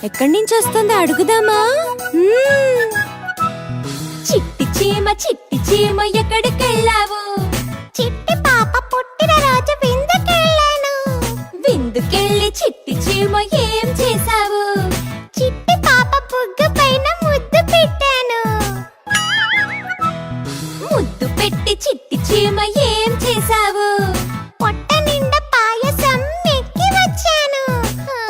ఎక్కడి నుంచి వస్తుందో అడుగుదామా? చిట్టి చీమ ఎక్కడికెళ్ళావు? చిట్టి పాప పుట్టిన రోజు విందుకెళ్ళాను. విందుకెళ్ళి చిట్టి చీమ ఏం చేశావు? చిట్టి పాప బుగ్గ పైన ముద్దు పెట్టాను. ముద్దు పెట్టి చిట్టి చీమ ఏం చేశావు? పొట్ట నిండా పాయసం మెక్కి వచ్చాను.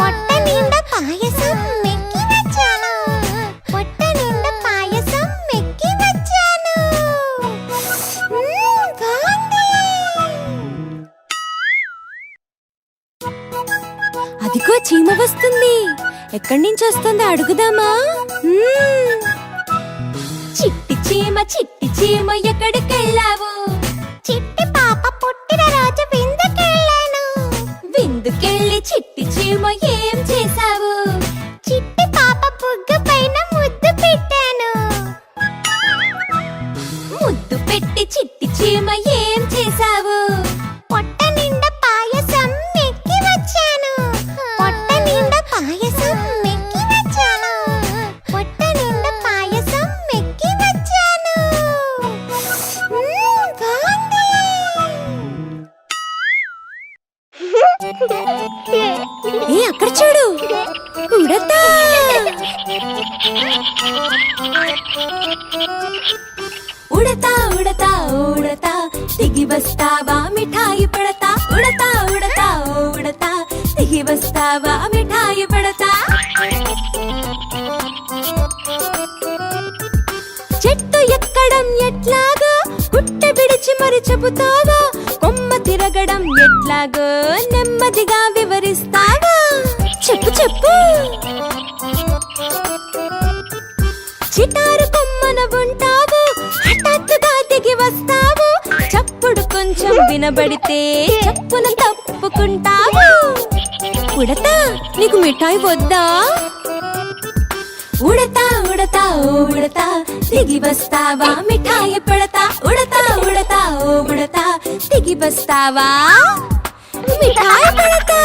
పొట్ట నిండా పాయసం మెక్కి వచ్చాను. పొట్ట నిండా పాయసం మెక్కి వచ్చాను. బాగుంది. అదిగో చీమ వస్తుంది. ఎక్కడి నుంచి వస్తుందో అడుగుదామా? చిట్టి చీమ ఎక్కడికెళ్ళావు? చిట్టి పాప పుట్టిన రోజు విందుకెళ్ళాను. విందుకెళ్ళి చిట్టి చీమ ఏం చేశావు? చిట్టి పాప బుగ్గ పైన ముద్దు పెట్టాను. ముద్దు పెట్టి చిట్టి చీమ ఏం చేశావు? పొట్ట నిండా పాయసం మెక్కి వచ్చాను. పొట్ట నిండా పాయసం మెక్కి వచ్చాను. పొట్ట నిండా పాయసం మెక్కి వచ్చాను. బాగుంది. ఏ అక్కడ చూడు, ఉడతా. ఉడతా ఉడతా ఉడతా దిగి వస్తావా మిఠాయి పడతా. ఉడతా ఉడతా ఉడతా దిగి వస్తావా మిఠాయి పడతా. చెట్టు ఎక్కడం ఎట్లాగో గుట్ట విడిచి మరి చెబుతావా? కొమ్మ తిరగడం ఎట్లాగో నెమ్మదిగా వివరిస్తావా? చెప్పు చెప్పు. చిటారు కొమ్మన ఉంటావు, హఠాత్తుగా దిగి వస్తావు. చప్పుడు కొంచెం వినబడితే చప్పున తప్పుకుంటావు. ఉడతా, నీకు మిఠాయి వద్దా? ఉడతా ఉడతా ఉడతా దిగి వస్తావా మిఠాయి పడతా. ఉడతా ఉడతా ఉడతా దిగి వస్తావా మిఠాయి పడతా.